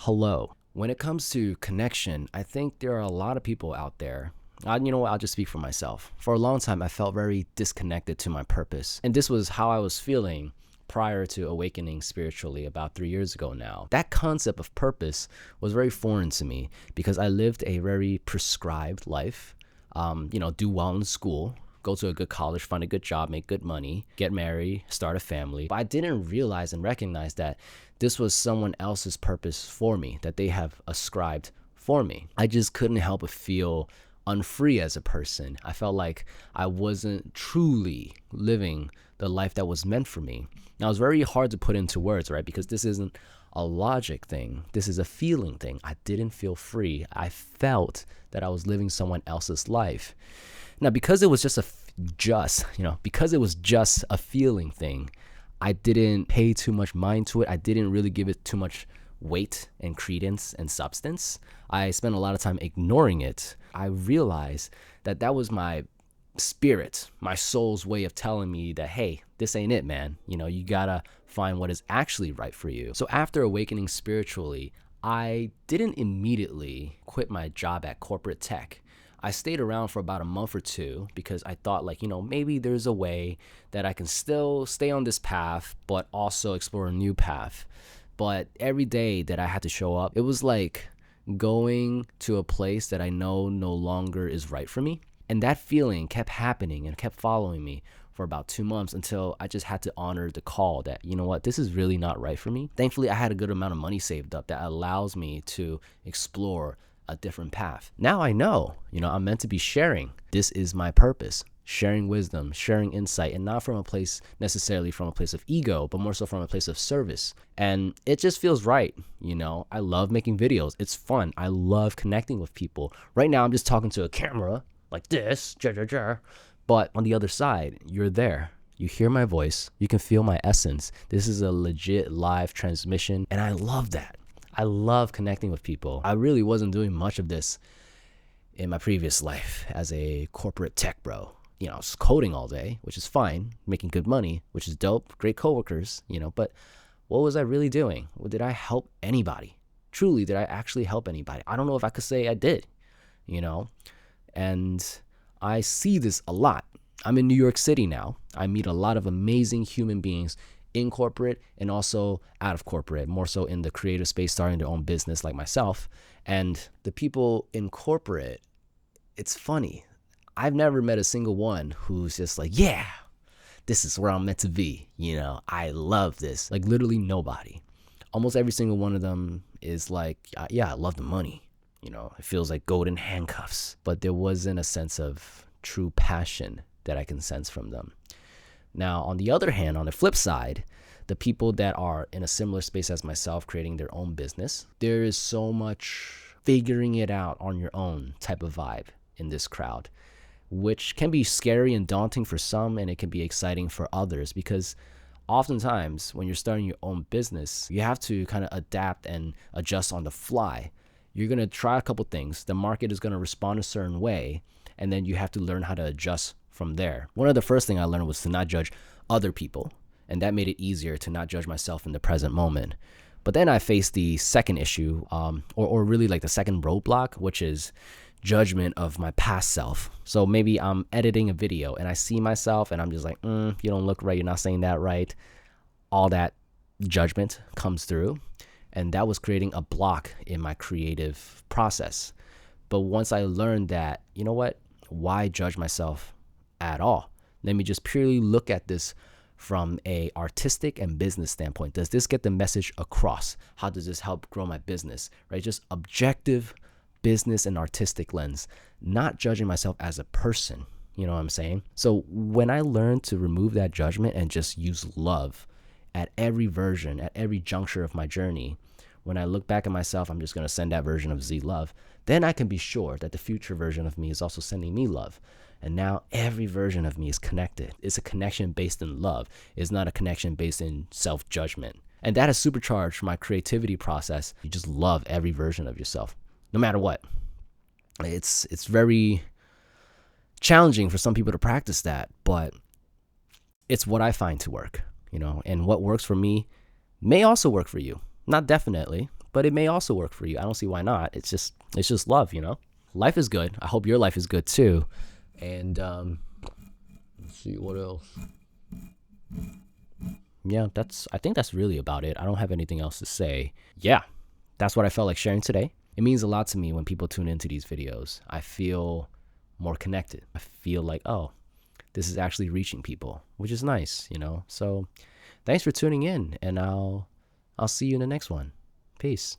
Hello. When it comes to connection, I think there are a lot of people out there. You know what? I'll just speak for myself. For a long time, I felt very disconnected to my purpose. And this was how I was feeling prior to awakening spiritually about 3 years ago now. That concept of purpose was very foreign to me because I lived a very prescribed life. Do well in school, go to a good college, find a good job, make good money, get married, start a family. But I didn't realize and recognize that this was someone else's purpose for me, that they have ascribed for me. I just couldn't help but feel unfree as a person. I felt like I wasn't truly living the life that was meant for me. Now, it's very hard to put into words, right? Because this isn't a logic thing. This is a feeling thing. I didn't feel free. I felt that I was living someone else's life. Now, because it was just because it was just a feeling thing, I didn't pay too much mind to it. I didn't really give it too much weight and credence and substance. I spent a lot of time ignoring it. I realized that that was my spirit, my soul's way of telling me that, hey, this ain't it, man. You gotta find what is actually right for you. So after awakening spiritually, I didn't immediately quit my job at corporate tech. I stayed around for about a month or two because I thought maybe there's a way that I can still stay on this path, but also explore a new path. But every day that I had to show up, it was like going to a place that I know no longer is right for me. And that feeling kept happening and kept following me for about 2 months until I just had to honor the call that, this is really not right for me. Thankfully, I had a good amount of money saved up that allows me to explore a different path. Now I know, I'm meant to be sharing. This is my purpose. Sharing wisdom, sharing insight, and not necessarily from a place of ego, but more so from a place of service. And it just feels right. I love making videos. It's fun. I love connecting with people. Right now, I'm just talking to a camera like this, but on the other side, you're there. You hear my voice. You can feel my essence. This is a legit live transmission, and I love that. I love connecting with people. I really wasn't doing much of this in my previous life as a corporate tech bro. I was coding all day, which is fine, making good money, which is dope, great coworkers, but what was I really doing? Did I help anybody? Truly, did I actually help anybody? I don't know if I could say I did, and I see this a lot. I'm in New York City now. I meet a lot of amazing human beings in corporate and also out of corporate, more so in the creative space, starting their own business like myself. And the people in corporate, it's funny. I've never met a single one who's just like, yeah, this is where I'm meant to be. I love this. Like literally nobody. Almost every single one of them is like, yeah, I love the money. It feels like golden handcuffs, but there wasn't a sense of true passion that I can sense from them. Now, on the other hand, on the flip side, the people that are in a similar space as myself, creating their own business, there is so much figuring it out on your own type of vibe in this crowd, which can be scary and daunting for some, and it can be exciting for others because oftentimes when you're starting your own business, you have to kind of adapt and adjust on the fly. You're going to try a couple things. The market is going to respond a certain way, and then you have to learn how to adjust from there. One of the first things I learned was to not judge other people, and that made it easier to not judge myself in the present moment. But then I faced the second issue, or really like the second roadblock, which is judgment of my past self. So maybe I'm editing a video and I see myself and I'm just like, you don't look right, you're not saying that right. All that judgment comes through, and that was creating a block in my creative process. But once I learned that, why judge myself at all? Let me just purely look at this from a artistic and business standpoint. Does this get the message across? How does this help grow my business? Right? Just objective business and artistic lens, not judging myself as a person. You know what I'm saying? So when I learned to remove that judgment and just use love at every version, at every juncture of my journey, when I look back at myself, I'm just going to send that version of Z love. Then I can be sure that the future version of me is also sending me love. And now every version of me is connected. It's a connection based in love. It's not a connection based in self-judgment. And that has supercharged my creativity process. You just love every version of yourself, no matter what. It's very challenging for some people to practice that, but it's what I find to work, and what works for me may also work for you. Not definitely, but it may also work for you. I don't see why not. It's just love, you know? Life is good. I hope your life is good too. And let's see what else. Yeah, I think that's really about it. I don't have anything else to say. Yeah, that's what I felt like sharing today. It means a lot to me when people tune into these videos. I feel more connected. I feel like, oh, this is actually reaching people, which is nice, you know? So thanks for tuning in, and I'll see you in the next one. Peace.